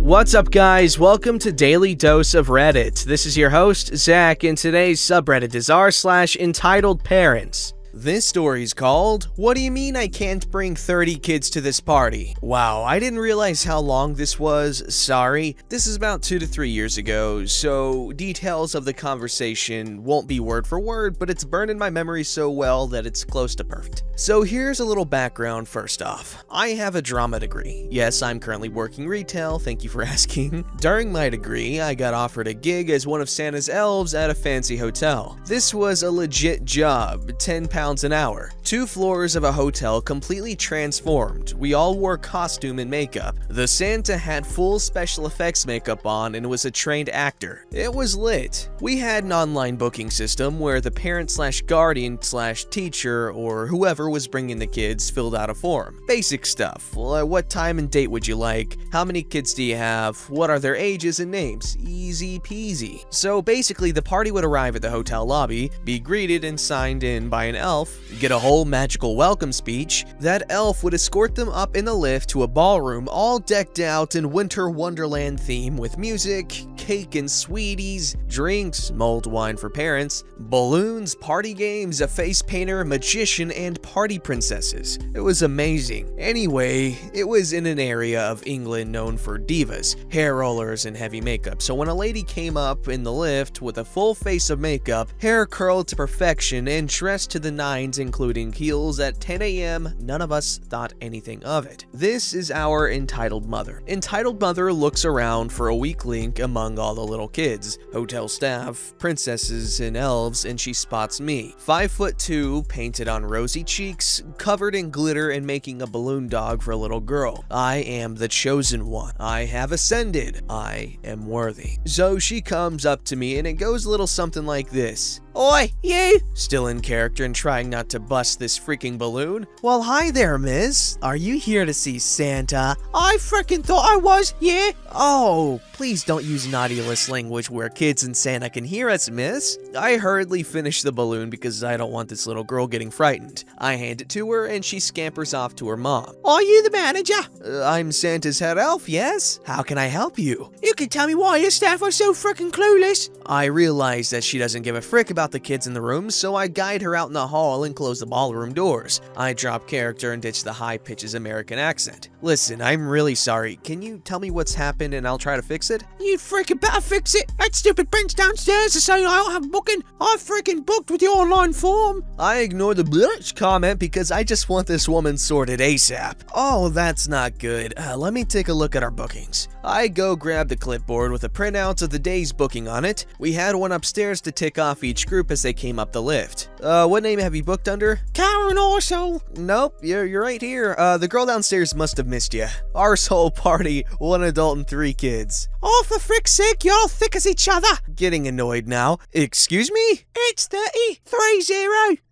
What's up, guys? Welcome to Daily Dose of Reddit. This is your host, Zach, and today's subreddit is r/EntitledParents. This story's called, "What do you mean I can't bring 30 kids to this party?" Wow, I didn't realize how long this was, sorry. This is about 2 to 3 years ago, so details of the conversation won't be word for word, but it's burned in my memory so well that it's close to perfect. So here's a little background first off. I have a drama degree. Yes, I'm currently working retail, thank you for asking. During my degree, I got offered a gig as one of Santa's elves at a fancy hotel. This was a legit job, £10 an hour. 2 floors of a hotel completely transformed. We all wore costume and makeup. The Santa had full special effects makeup on and was a trained actor. It was lit. We had an online booking system where the parent/guardian/teacher or whoever was bringing the kids filled out a form. Basic stuff. What time and date would you like? How many kids do you have? What are their ages and names? Easy peasy. So basically, the party would arrive at the hotel lobby, be greeted and signed in by an elf, get a whole magical welcome speech. That elf would escort them up in the lift to a ballroom all decked out in winter wonderland theme with music, cake and sweeties, drinks, mulled wine for parents, balloons, party games, a face painter, magician, and party princesses. It was amazing. Anyway, it was in an area of England known for divas, hair rollers, and heavy makeup, so when a lady came up in the lift with a full face of makeup, hair curled to perfection, and dressed to the nines including heels at 10 a.m., none of us thought anything of it. This is our entitled mother. Entitled mother looks around for a weak link among all the little kids, hotel staff, princesses, and elves, and she spots me. 5'2", painted on rosy cheeks, covered in glitter and making a balloon dog for a little girl. I am the chosen one. I have ascended. I am worthy. So she comes up to me and it goes a little something like this. "Oi, you!" Still in character and trying not to bust this freaking balloon. "Well, hi there, miss. Are you here to see Santa?" "I freaking thought I was, yeah." "Oh, please don't use naughty-less language where kids and Santa can hear us, miss." I hurriedly finish the balloon because I don't want this little girl getting frightened. I hand it to her and she scampers off to her mom. "Are you the manager?" I'm Santa's head elf, yes. How can I help you?" "You can tell me why your staff are so freaking clueless." I realize that she doesn't give a frick about the kids in the room, so I guide her out in the hall and close the ballroom doors. I drop character and ditch the high-pitches American accent. "Listen, I'm really sorry. Can you tell me what's happened and I'll try to fix it?" "You freaking better fix it. That stupid prince downstairs is saying I don't have a booking. I freaking booked with your online form." I ignore the blitz comment because I just want this woman sorted ASAP. "Oh, that's not good. Let me take a look at our bookings." I go grab the clipboard with a printout of the day's booking on it. We had one upstairs to tick off each group as they came up the lift. What name have you booked under?" "Karen Arsehole." "Nope, you're right here. The girl downstairs must have missed you. Arsehole party, 1 adult and 3 kids. "Oh, for frick's sake, you're thick as each other." Getting annoyed now. "Excuse me?" "It's 30.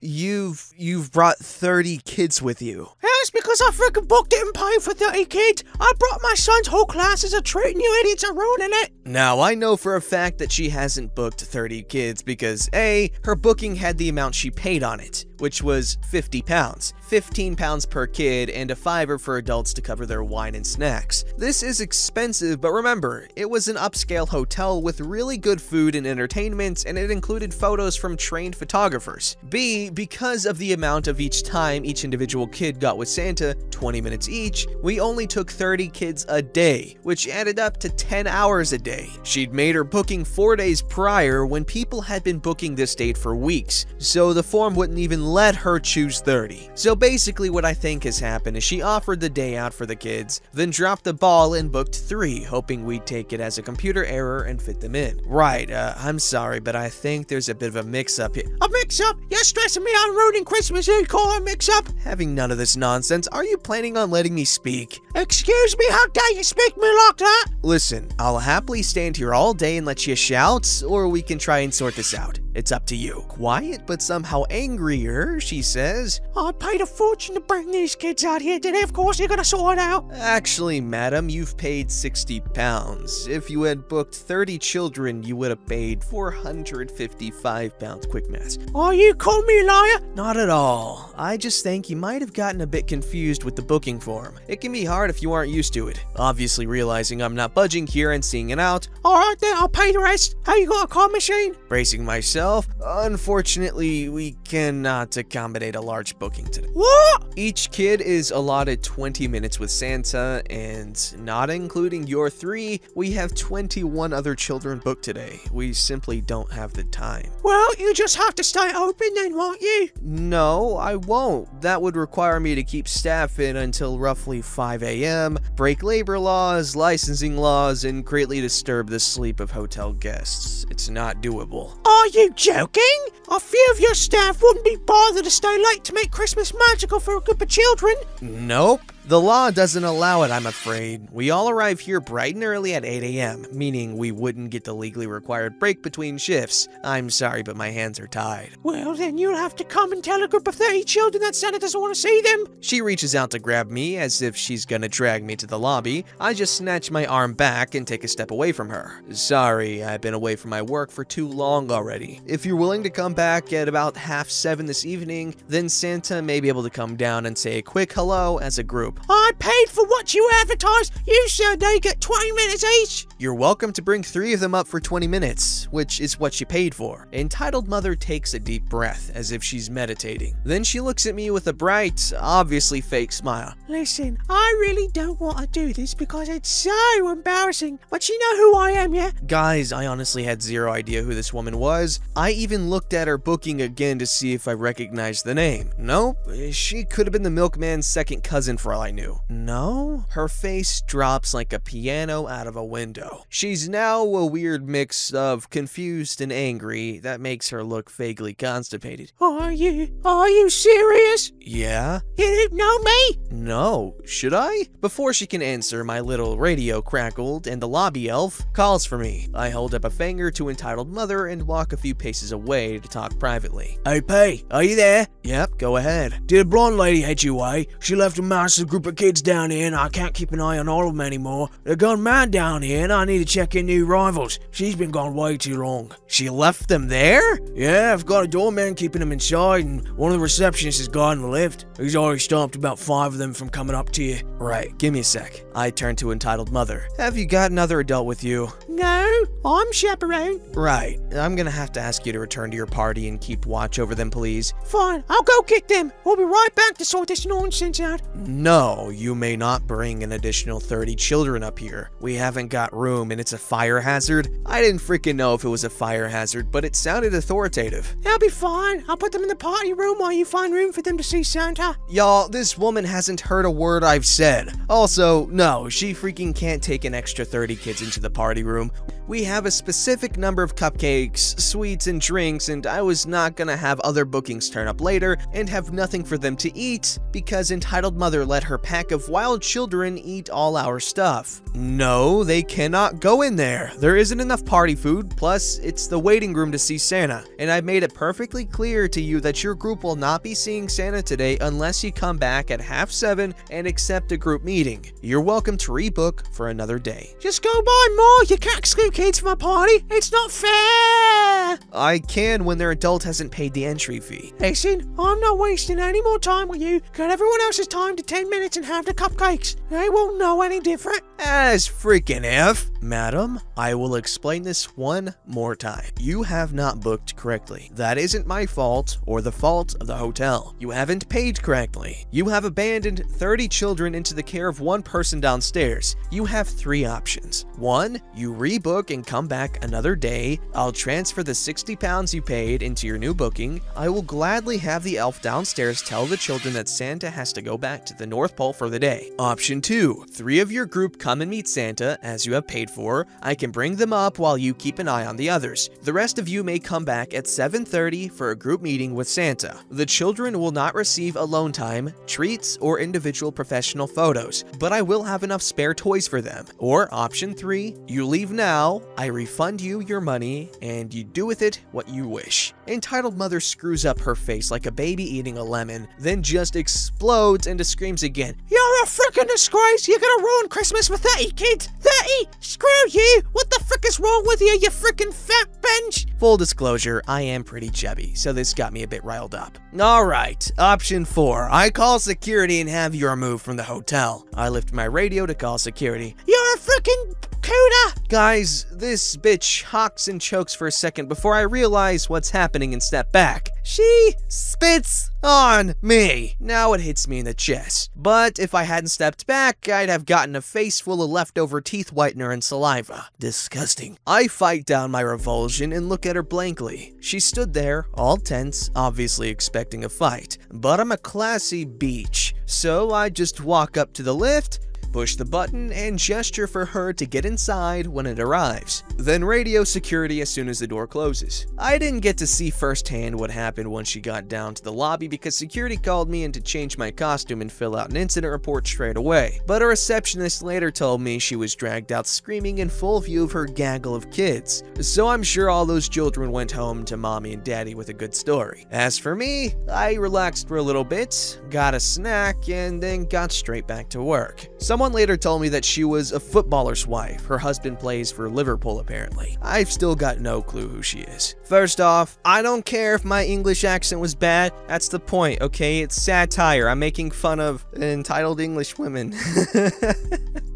You've brought 30 kids with you." That's because I freaking booked it and paid for 30 kids. I brought my son's whole class as a treat and you idiots are ruining it." Now, I know for a fact that she hasn't booked 30 kids because A, her booking had the amount she paid on it, which was £50. £15 per kid and a $5 for adults to cover their wine and snacks. This is expensive, but remember, it was an upscale hotel with really good food and entertainment, and it included photos from trained photographers. B, because of the amount of each time each individual kid got with Santa, 20 minutes each, we only took 30 kids a day, which added up to 10 hours a day. She'd made her booking 4 days prior when people had been booking this date for weeks, so the form wouldn't even let her choose 30. So basically what I think has happened is she offered the day out for the kids, then dropped the ball and booked 3, hoping we'd take it as a computer error and fit them in. Right, I'm sorry, but I think there's a bit of a mix-up here. "A mix-up? You're stressing me out ruining Christmas. You call it a mix-up?" Having none of this nonsense, are you planning on letting me speak? "Excuse me, how dare you speak to me like that?" Listen, I'll happily stand here all day and let you shout, or we can try and sort this out. It's up to you. Quiet but somehow angrier, she says, I paid a fortune to bring these kids out here today. Of course, you're gonna sort it out. Actually, madam, you've paid 60 pounds. If you had booked 30 children, you would have paid 455 pounds. Quick math. Oh, you call me a liar? Not at all. I just think you might have gotten a bit confused with the booking form. It can be hard if you aren't used to it. Obviously realizing I'm not budging here and seeing it out. Alright then, I'll pay the rest. How you got a card machine? Bracing myself, unfortunately, we cannot accommodate a large booking today. What? Each kid is allotted 20 minutes with Santa, and not including your 3, we have 21 other children booked today. We simply don't have the time. Well, you just have to stay open then, won't you? No, I won't. That would require me to keep staff in until roughly 5 a.m., break labor laws, licensing laws, and greatly disturb the sleep of hotel guests. It's not doable. Are you joking? A few of your staff wouldn't be bothered to stay late to make Christmas magical for a group of children. Nope. The law doesn't allow it, I'm afraid. We all arrive here bright and early at 8 a.m., meaning we wouldn't get the legally required break between shifts. I'm sorry, but my hands are tied. Well, then you'll have to come and tell a group of 30 children that Santa doesn't want to see them. She reaches out to grab me as if she's gonna drag me to the lobby. I just snatch my arm back and take a step away from her. Sorry, I've been away from my work for too long already. If you're willing to come back at about 7:30 this evening, then Santa may be able to come down and say a quick hello as a group. I paid for what you advertised. You said they get 20 minutes each. You're welcome to bring 3 of them up for 20 minutes, which is what she paid for. Entitled Mother takes a deep breath as if she's meditating. Then she looks at me with a bright, obviously fake smile. Listen, I really don't want to do this because it's so embarrassing, but you know who I am, yeah? Guys, I honestly had zero idea who this woman was. I even looked at her booking again to see if I recognized the name. Nope, she could have been the milkman's second cousin for all I knew. No? Her face drops like a piano out of a window. She's now a weird mix of confused and angry that makes her look vaguely constipated. Are you serious? Yeah? You didn't know me? No. Should I? Before she can answer, my little radio crackled and the lobby elf calls for me. I hold up a finger to Entitled Mother and walk a few paces away to talk privately. Hey, P, are you there? Yep, go ahead. Did a blonde lady head you away? She left a massive group of kids down here and I can't keep an eye on all of them anymore. They're gone mad down here and I need to check in new arrivals. She's been gone way too long. She left them there? Yeah, I've got a doorman keeping them inside and one of the receptionists is guarding the lift. He's already stopped about 5 of them from coming up to you. Right, give me a sec. I turn to Entitled Mother. Have you got another adult with you? No, I'm chaperone. Right, I'm gonna have to ask you to return to your party and keep watch over them, please. Fine, I'll go kick them. We'll be right back to sort this nonsense out. No, you may not bring an additional 30 children up here. We haven't got room and it's a fire hazard. I didn't freaking know if it was a fire hazard, but it sounded authoritative. They'll be fine. I'll put them in the party room while you find room for them to see Santa. Y'all, this woman hasn't heard a word I've said. Also, no, she freaking can't take an extra 30 kids into the party room. We have a specific number of cupcakes, sweets, and drinks, and I was not gonna have other bookings turn up later and have nothing for them to eat because Entitled Mother let her pack of wild children eat all our stuff. No, they cannot go in there. There isn't enough party food, plus it's the waiting room to see Santa, and I've made it perfectly clear to you that your group will not be seeing Santa today unless you come back at 7:30 and accept a group meeting. You're welcome to rebook for another day. Just go buy more. You can't exclude kids from a party. It's not fair. I can when their adult hasn't paid the entry fee. Listen, I'm not wasting any more time with you. Cut everyone else's time to 10 minutes and have the cupcakes. They won't know any different. As freaking F. Madam, I will explain this one more time. You have not booked correctly. That isn't my fault or the fault of the hotel. You haven't paid correctly. You have abandoned 30 children into the care of one person downstairs. You have 3 options. 1, you rebook and come back another day. I'll transfer the 60 pounds you paid into your new booking. I will gladly have the elf downstairs tell the children that Santa has to go back to the North Pole for the day. Option 2, 3 of your group come come and meet Santa, as you have paid for. I can bring them up while you keep an eye on the others. The rest of you may come back at 7:30 for a group meeting with Santa. The children will not receive alone time, treats, or individual professional photos, but I will have enough spare toys for them. Or option 3, you leave now, I refund you your money, and you do with it what you wish. Entitled mother screws up her face like a baby eating a lemon, then just explodes into screams again. You're a frickin' disgrace! You're gonna ruin Christmas for 30 kids! 30? Screw you! What the frick is wrong with you, you frickin' fat bench? Full disclosure, I am pretty chubby, so this got me a bit riled up. Alright, option 4. I call security and have you removed from the hotel. I lift my radio to call security. You're a frickin' cooter! Guys, this bitch hawks and chokes for a second before I realize what's happening and step back. She spits on me. Now it hits me in the chest. But if I hadn't stepped back, I'd have gotten a face full of leftover teeth whitener and saliva. Disgusting. I fight down my revulsion and look at her blankly. She stood there, all tense, obviously expecting a fight. But I'm a classy beach, so I just walk up to the lift, push the button, and gesture for her to get inside when it arrives. Then radio security as soon as the door closes. I didn't get to see firsthand what happened once she got down to the lobby because security called me in to change my costume and fill out an incident report straight away. But a receptionist later told me she was dragged out screaming in full view of her gaggle of kids. So I'm sure all those children went home to mommy and daddy with a good story. As for me, I relaxed for a little bit, got a snack, and then got straight back to work. Someone later told me that she was a footballer's wife. Her husband plays for Liverpool, apparently. I've still got no clue who she is. First off, I don't care if my English accent was bad. That's the point, okay? It's satire. I'm making fun of entitled English women.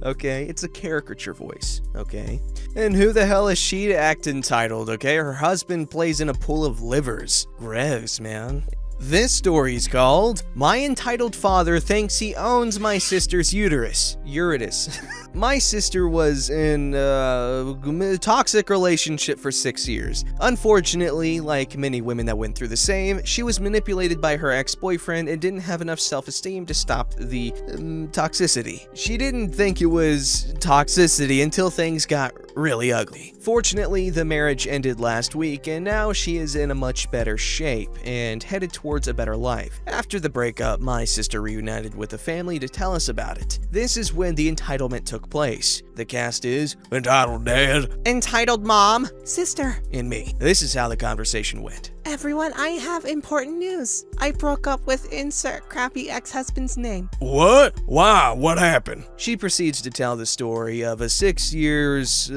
Okay? It's a caricature voice, okay? And who the hell is she to act entitled, okay? Her husband plays in a pool of livers. Gross, man. This story is called, My Entitled Father Thinks He Owns My Sister's Uterus. My sister was in a toxic relationship for 6 years. Unfortunately, like many women that went through the same, she was manipulated by her ex-boyfriend and didn't have enough self-esteem to stop the toxicity. She didn't think it was toxicity until things got really ugly. Fortunately, the marriage ended last week, and now she is in a much better shape and headed towards a better life. After the breakup, my sister reunited with the family to tell us about it. This is when the entitlement took place. The cast is Entitled Dad, Entitled Mom, Sister, and me. This is how the conversation went. Everyone, I have important news. I broke up with insert crappy ex-husband's name. What? Why? What happened? She proceeds to tell the story of a 6 years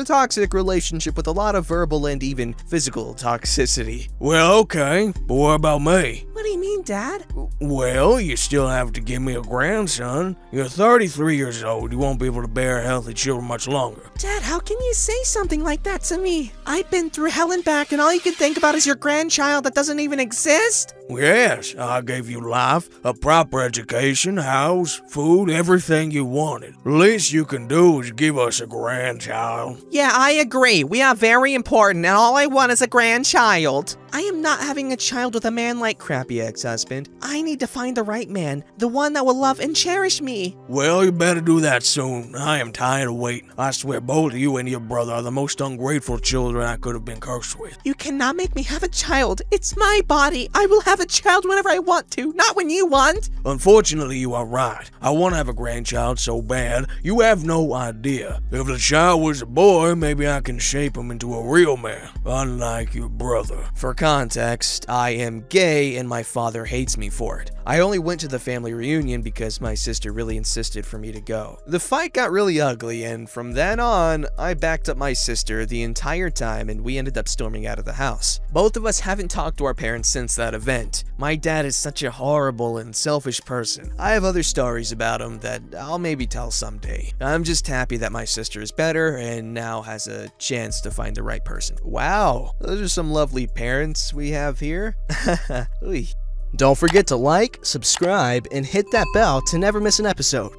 toxic relationship with a lot of verbal and even physical toxicity. Well, okay, but what about me? What do you mean, Dad? Well, you still have to give me a grandson. You're 33 years old. You won't be able to bear healthy children much longer. Dad, how can you say something like that to me? I've been through hell and back, and all you can think about is your grandchild that doesn't even exist? Yes, I gave you life, a proper education, house, food, everything you wanted. The least you can do is give us a grandchild. Yeah, I agree. We are very important, and all I want is a grandchild. I am not having a child with a man like crappy ex-husband. I need to find the right man, the one that will love and cherish me. Well, you better do that soon. I am tired of waiting. I swear both you and your brother are the most ungrateful children I could have been cursed with. You cannot make me have a child. It's my body. I will have a child whenever I want to, not when you want. Unfortunately, you are right. I want to have a grandchild so bad, you have no idea. If the child was a boy, maybe I can shape him into a real man, unlike your brother. For context, I am gay and my father hates me for it. I only went to the family reunion because my sister really insisted for me to go. The fight got really ugly, and from then on, I backed up my sister the entire time and we ended up storming out of the house. Both of us haven't talked to our parents since that event. My dad is such a horrible and selfish person. I have other stories about him that I'll maybe tell someday. I'm just happy that my sister is better and now has a chance to find the right person. Wow, those are some lovely parents we have here. Don't forget to like, subscribe, and hit that bell to never miss an episode.